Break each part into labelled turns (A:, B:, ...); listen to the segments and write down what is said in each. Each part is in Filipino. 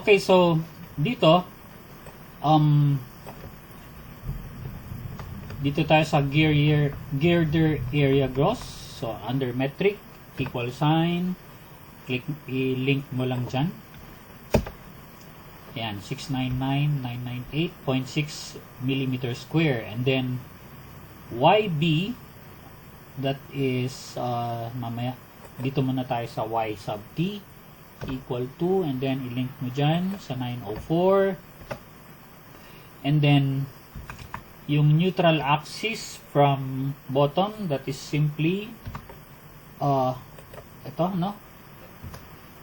A: Okay, so dito dito tayo sa girder area gross. So under metric, equal sign, click, i-link mo lang dyan. Ayan, 699,998.6 millimeter square. And then YB, that is mamaya dito muna tayo sa Y sub T equal to, and then i-link mo dyan sa 904. And then yung neutral axis from bottom, that is simply ito, no?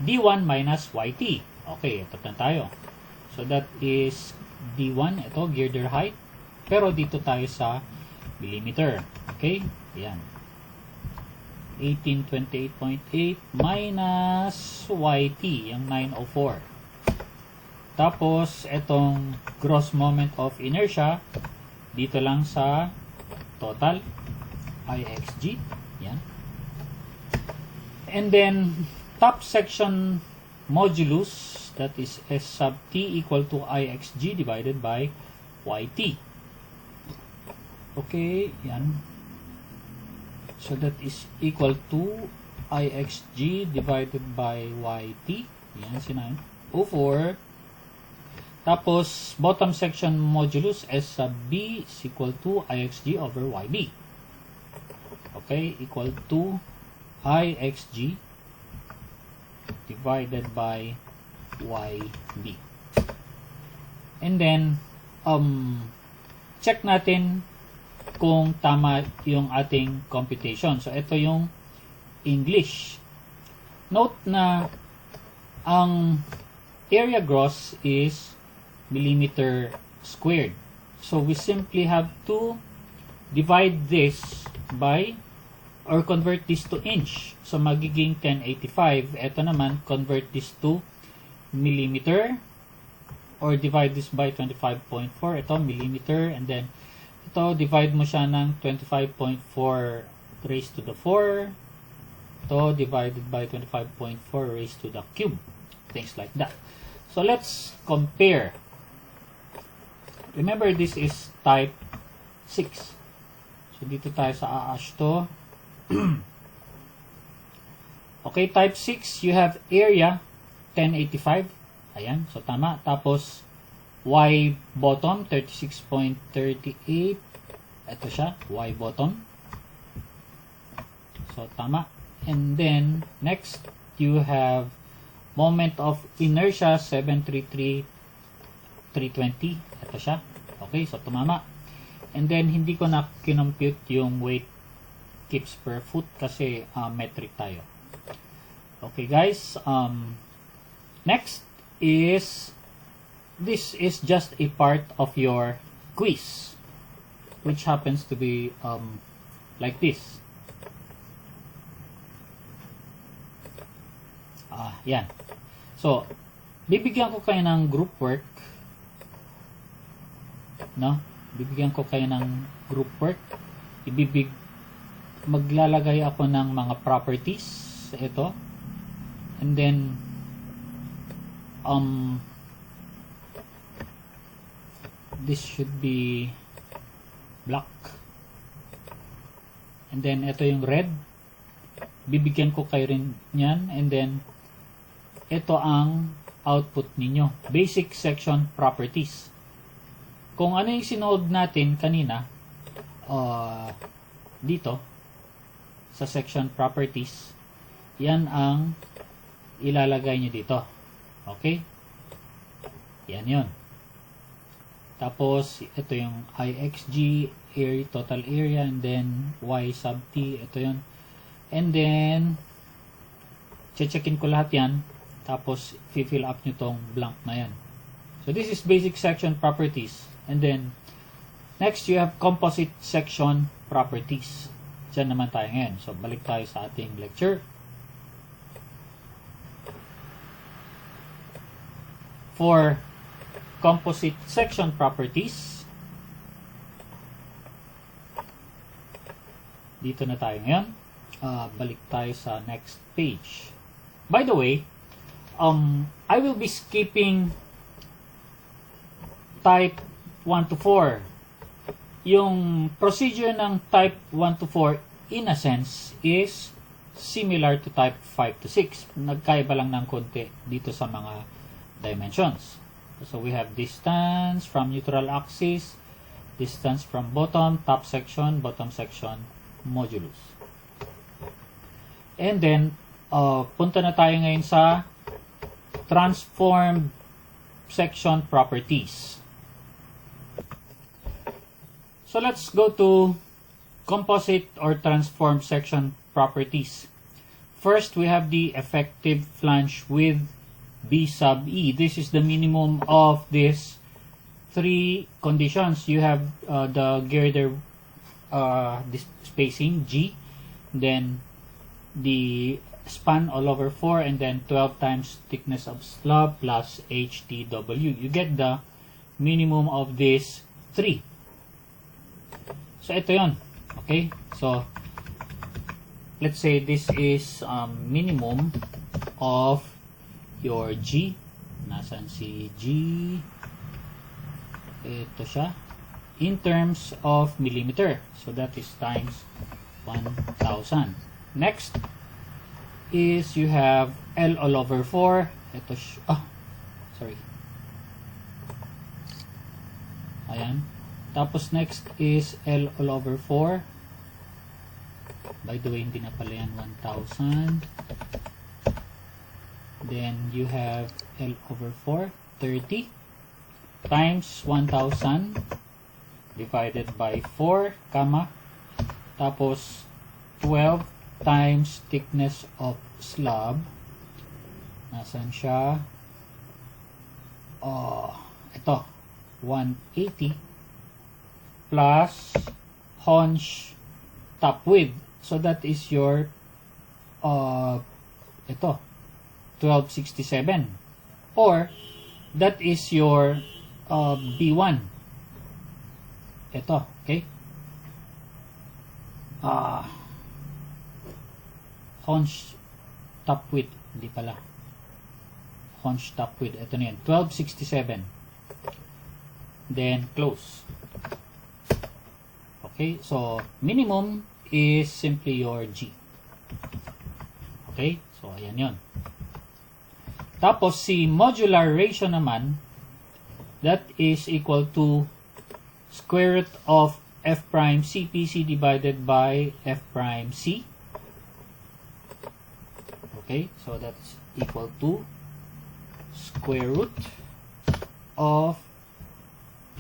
A: D1 minus YT. Okay, ito na tayo. So that is D1, ito, girder height. Pero dito tayo sa millimeter. Okay, yan. 1828.8 minus YT, yung 904. Tapos, itong gross moment of inertia, dito lang sa total, IXG. Yan. And then, top section modulus, that is S sub T equal to IXG divided by YT. Okay, yan. So, that is equal to IXG divided by YT. Yan, si 904. Tapos, bottom section modulus S sub B is equal to IXG over YB. Okay, equal to IXG divided by YB. And then, check natin kung tama yung ating computation. So, ito yung English. Note na ang area gross is millimeter squared. So we simply have to divide this by, or convert this to inch. So magiging 1085. Ito naman, convert this to millimeter, or divide this by 25.4. Ito, millimeter. And then, ito, divide mo siya ng 25.4 raised to the 4. Ito, divided by 25.4 raised to the cube. Things like that. So let's compare. Remember, this is type 6. So, dito tayo sa AASH to. Okay, type 6, you have area 1085. Ayan, so tama. Tapos, Y bottom 36.38. Ito siya, Y bottom. So, tama. And then, next, you have moment of inertia 733,320. Ito siya. Okay, so tumama. And then, hindi ko na kinompute yung weight kips per foot kasi metric tayo. Okay, guys. Next is, this is just a part of your quiz, which happens to be like this. Yan. So, bibigyan ko kayo ng group work. No? Bibigyan ko kayo ng group work. Maglalagay ako ng mga properties. Ito. And then, this should be black. And then, ito yung red. Bibigyan ko kayo rin yan. And then, ito ang output ninyo. Basic section properties. Kung ano yung sinold natin kanina, dito, sa section properties, yan ang ilalagay nyo dito. Okay? Yan yun. Tapos, ito yung IXG, area, total area, and then Y sub T, ito yun. And then, checkin ko lahat yan. Tapos, fill up nyo tong blank na yan. So, this is basic section properties. And then, next, you have composite section properties. Diyan naman tayo ngayon. So, balik tayo sa ating lecture. For composite section properties, dito na tayo ngayon. Balik tayo sa next page. By the way, I will be skipping type 1 to 4. Yung procedure ng type 1 to 4, in a sense, is similar to type 5 to 6. Nagkaiba lang ng konti dito sa mga dimensions. So we have distance from neutral axis, distance from top section, bottom section, modulus. And then, punta na tayo ngayon sa transformed section properties. So let's go to composite or transformed section properties. First, we have the effective flange with B sub E. This is the minimum of these three conditions. You have the girder this spacing G, then the span all over 4, and then 12 times thickness of slab plus HTW. You get the minimum of these three. So ito yon. Okay, so let's say this is minimum of your G. Nasaan si G? Ito siya. In terms of millimeter. So that is times 1,000. Next is you have L all over 4. Ito sorry. Ayan. Tapos next is L all over 4. By the way, hindi na pala yan 1,000. Then you have L over 4, 30 times 1,000 divided by 4, comma, tapos 12 times thickness of slab. Nasaan siya? Ito, 180 plus haunch top width. So that is your ito 1267, or that is your B1. Ito, okay? Haunch top width, hindi pala. Haunch top width, ito na yan, 1267. Then close. Okay, so minimum is simply your G. Okay, so ayan yon. Tapos si modular ratio naman, that is equal to square root of F prime CPC divided by F prime C. Okay, so that's equal to square root of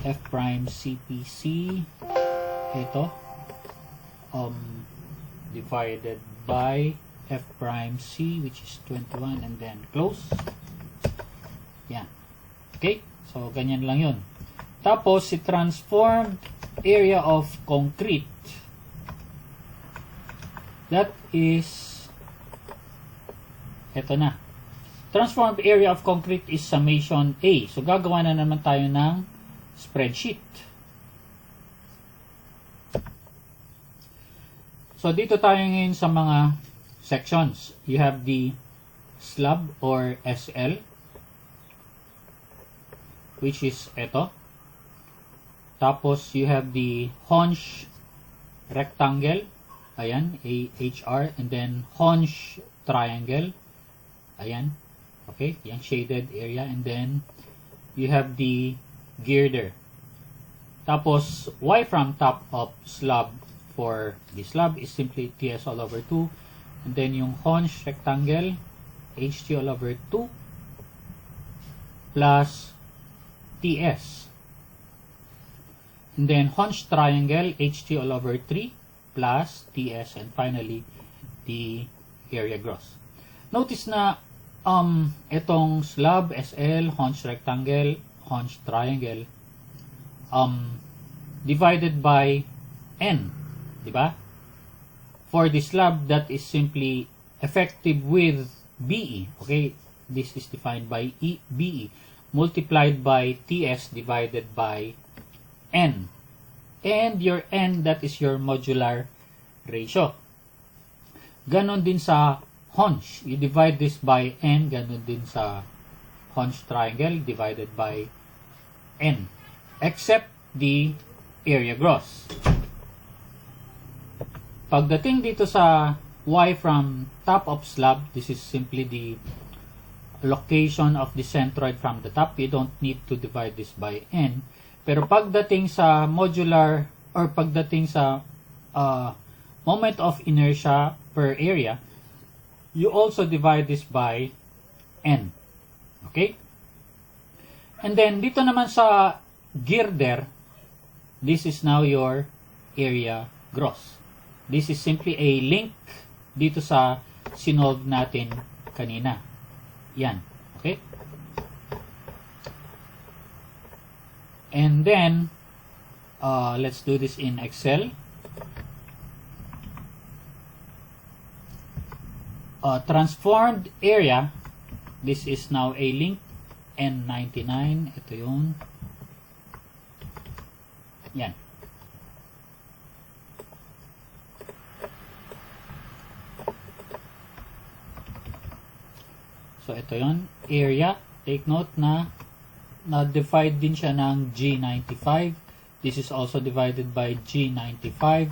A: F prime CPC, ito, divided by F prime C, which is 21, and then close. Yan. Okay, so ganyan lang yun. Tapos si transformed area of concrete, that is ito na. Transformed area of concrete is summation A. So gagawa na naman tayo ng spreadsheet. So dito tayo ngayon sa mga sections. You have the slab or SL, which is ito. Tapos you have the haunch rectangle, ayan, AHR, and then haunch triangle, ayan, okay, yung shaded area, and then you have the girder. Tapos Y from top of slab for the slab is simply TS all over 2, and then yung haunch rectangle, HT all over 2 plus TS. And then haunch triangle, HT all over 3 plus TS, and finally the area gross. Notice na itong slab, SL, haunch rectangle, haunch triangle, divided by N, di ba? For the slab, that is simply effective with BE, okay? This is defined by BE, multiplied by TS divided by N. And your N, that is your modular ratio. Ganon din sa hunch. You divide this by n, ganun din sa hunch triangle, divided by n. Except the area gross. Pagdating dito sa y from top of slab, this is simply the location of the centroid from the top. You don't need to divide this by n. Pero pagdating sa modular or pagdating sa moment of inertia per area, you also divide this by n. Okay? And then dito naman sa girder, this is now your area gross. This is simply a link dito sa sinolve natin kanina. Yan. Okay? And then, let's do this in Excel. Transformed area, this is now a link, N99. Ito yun. Yan. So, ito yun. Area. Take note na na-divide din siya ng G95. This is also divided by G95.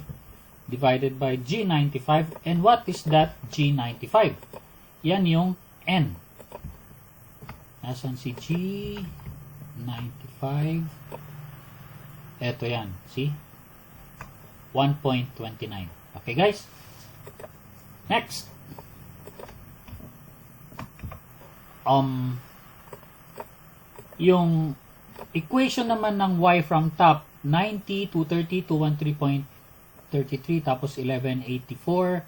A: Divided by G95. And what is that G95? Yan yung N. Nasaan si G95? Ito yan. See? 1.29. Okay, guys? Next. Yung equation naman ng y from top, 90, 230, 213.33, tapos 1184.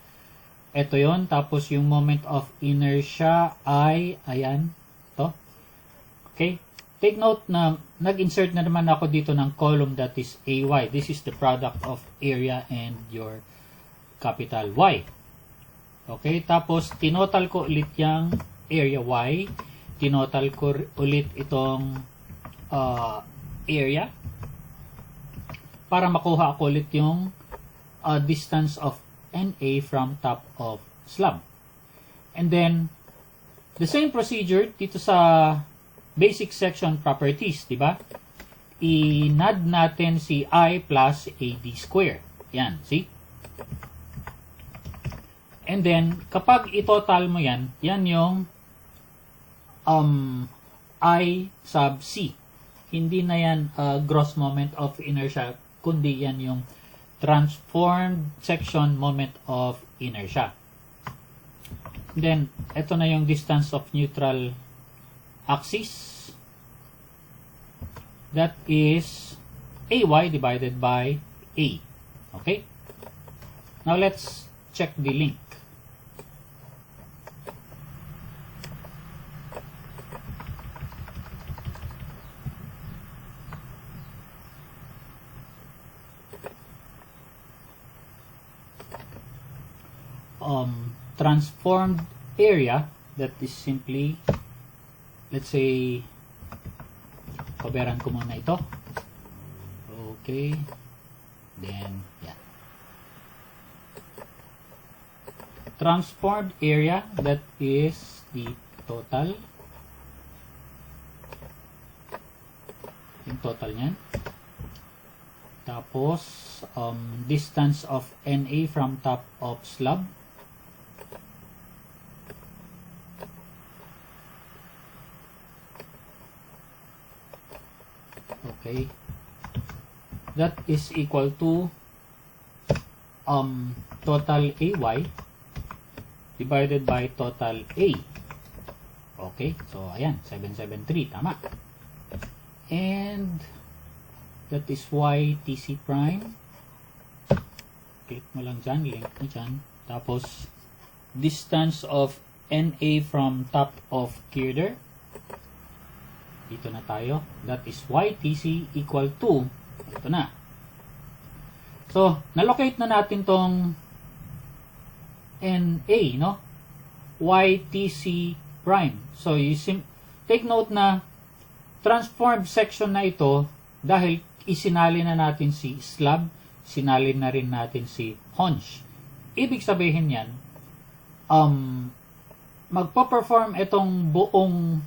A: Ito yon. Tapos yung moment of inertia ay, ayan, to. Okay? Take note na nag-insert na naman ako dito ng column that is AY. This is the product of area and your capital Y. Okay? Tapos, tinotal ko ulit yung area Y. Tinotal ko ulit itong area para makuha ko ulit yung distance of NA from top of slab. And then, the same procedure dito sa basic section properties, di ba? I-nad natin si I plus AD square. Yan, see? And then, kapag itotal mo yan, yan yung I sub C. Hindi na yan gross moment of inertia, kundi yan yung transformed section moment of inertia. Then, ito na yung distance of neutral axis. That is AY divided by A. Okay? Now, let's check the link. Transformed area, that is simply, let's say, pabayaran ko muna ito. Okay. Then, yeah. Transformed area, that is the total. Yung total niyan. Tapos, distance of NA from top of slab. Okay, that is equal to total AY divided by total A. Okay, so ayan, 773, tama. And that is Y TC prime. Click mo lang dyan, link mo dyan. Tapos, distance of NA from top of girder. Dito na tayo. That is YTC equal to, ito na. So, nalocate na natin tong NA, no? YTC prime. So, take note na transformed section na ito, dahil isinali na natin si slab, sinali na rin natin si hunch. Ibig sabihin yan, magpo-perform itong buong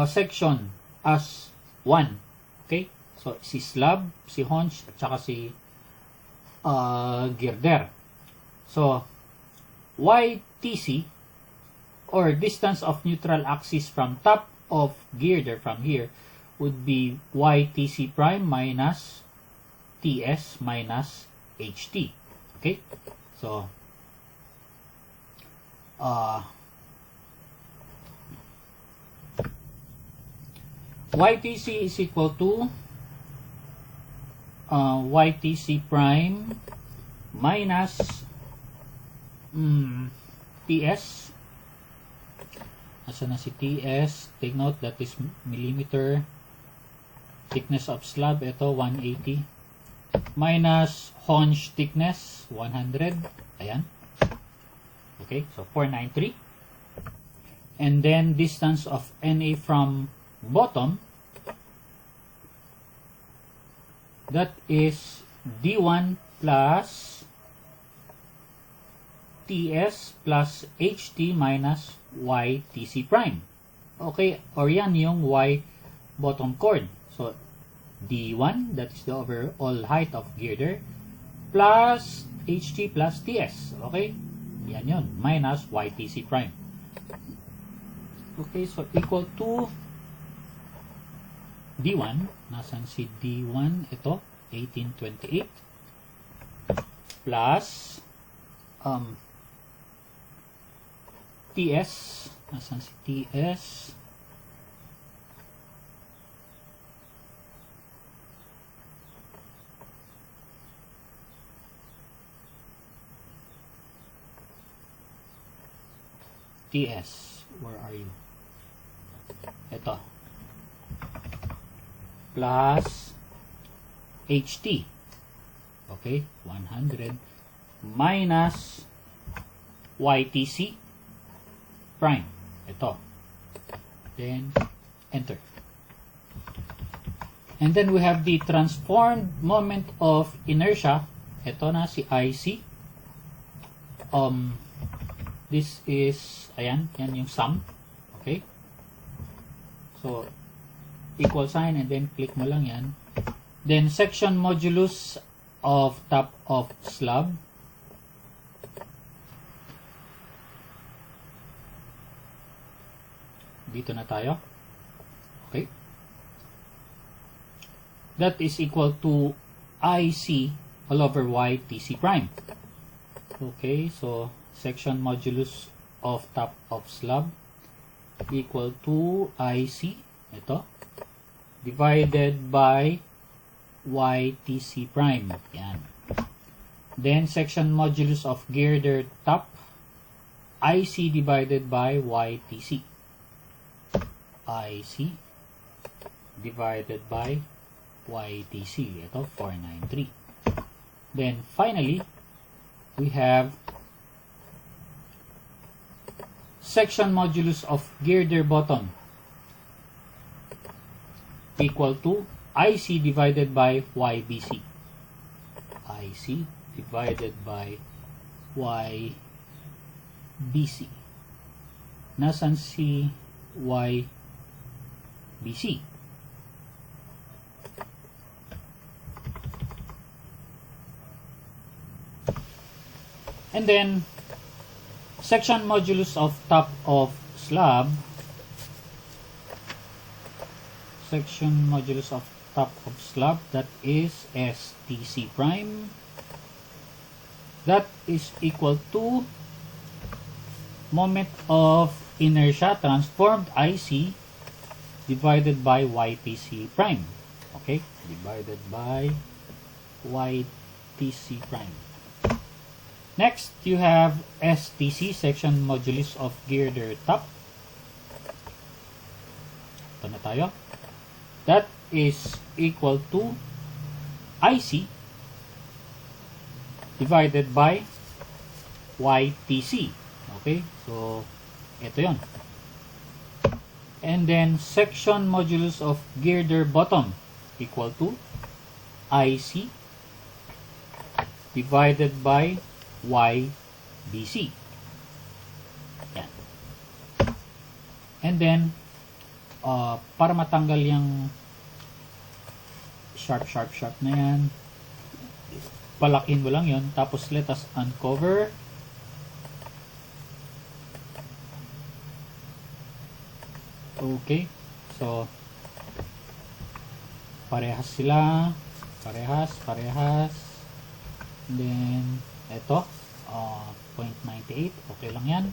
A: section as 1. Okay? So, si slab, si haunch, at saka si girder. So, YTC, or distance of neutral axis from top of girder from here, would be YTC prime minus TS minus HT. Okay? So, YTC is equal to YTC prime minus TS. Asa na si TS? Take note, that is millimeter. Thickness of slab, ito 180. Minus haunch thickness, 100. Ayan. Okay, so 493. And then distance of NA from bottom, that is D1 plus TS plus HT minus YTC prime. Okay, or yan yung Y bottom chord. So, D1, that is the overall height of girder, plus HT plus TS. Okay, yan yun, minus YTC prime. Okay, so equal to D1, nasan si D1? Ito, 1828, plus TS, nasan si TS? TS, where are you? Ito. Plus HT. Okay, 100 minus YTC prime. Ito. Then, enter. And then we have the transformed moment of inertia. Ito na si IC. This is, ayan, yan yung sum. Okay? So, equal sign and then click mo lang yan. Then, section modulus of top of slab. Dito na tayo. Okay? That is equal to IC all over YTC prime. Okay, so section modulus of top of slab equal to IC, ito, divided by YTC prime. Yan. Then, section modulus of girder top, IC divided by YTC. IC divided by YTC. Ito, 493. Then, finally, we have section modulus of girder bottom equal to IC divided by YBC. IC divided by YBC. Nasaan si YBC? And then, section modulus of top of slab, section modulus of top of slab, that is STC prime. That is equal to moment of inertia transformed IC divided by YTC prime. Okay, divided by YTC prime. Next, you have STC, section modulus of girder top. Ito na tayo. That is equal to IC divided by YTC. Okay, so ito yon. And then, section modulus of girder bottom equal to IC divided by YBC. Yan. And then, para matanggal yung sharp na yan, palakin mo lang yun. Tapos, let us uncover. Okay. So, parehas sila. Parehas. And then, ito, 0.98. Okay lang yan.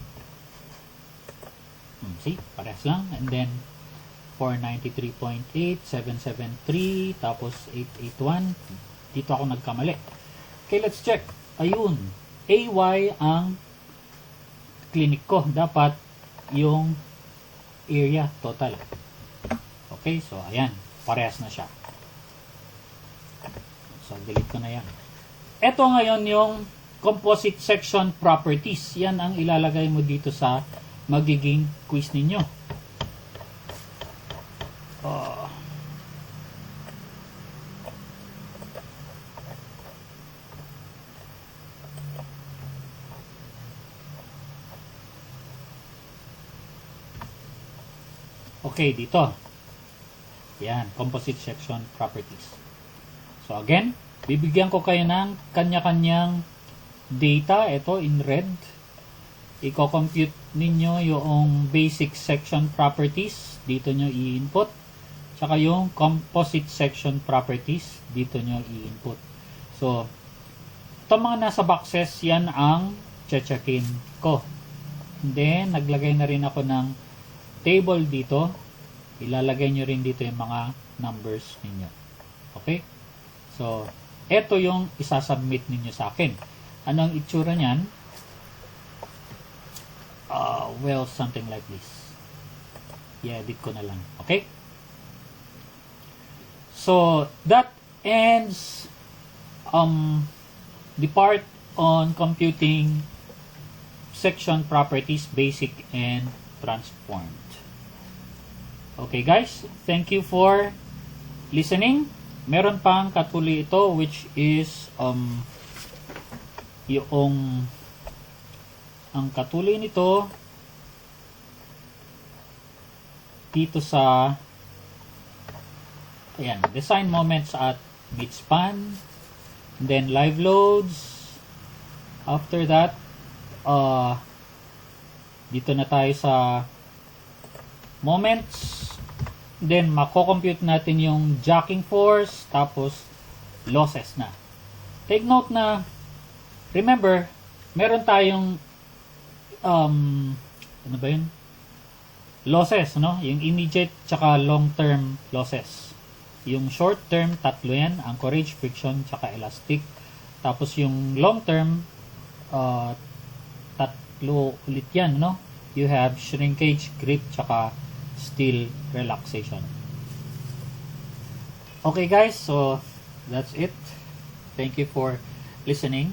A: See? Parehas lang. And then, 493.8, 773, tapos 881. Dito ako nagkamali. Okay, let's check. Ayun. AY ang clinic ko. Dapat yung area total. Okay, so ayan. Parehas na siya. So, delete ko na yan. Ito ngayon yung composite section properties. Yan ang ilalagay mo dito sa magiging quiz ninyo. Okay, dito. Yan, composite section properties. So again, bibigyan ko kayo ng kanya-kanyang data. Ito in red. Iko-compute ninyo yung basic section properties. Dito nyo i-input. Tsaka yung composite section properties. Dito nyo i-input. So, itong mga nasa boxes, yan ang checkin ko. And then, naglagay na rin ako ng table dito. Ilalagay nyo rin dito yung mga numbers ninyo. Okay? So, ito yung isasubmit ninyo sa akin. Anong itsura niyan? Well, something like this. I-edit ko na lang. Okay? So, that ends the part on computing section properties, basic and transformed. Okay guys, thank you for listening. Meron pang katuloy ito which is yung ang katuloy nito dito sa ayan, design moments at midspan, then live loads. After that, dito na tayo sa moments. Then, mako-compute natin yung jacking force, tapos losses na. Take note na, remember, meron tayong ano ba yun? Losses, no? Yung immediate tsaka long-term losses. Yung short-term, tatlo yan, anchorage, friction, tsaka elastic. Tapos yung long-term, tatlo ulit yan, no? You have shrinkage, grip, tsaka steel relaxation. Okay guys, so that's it. Thank you for listening.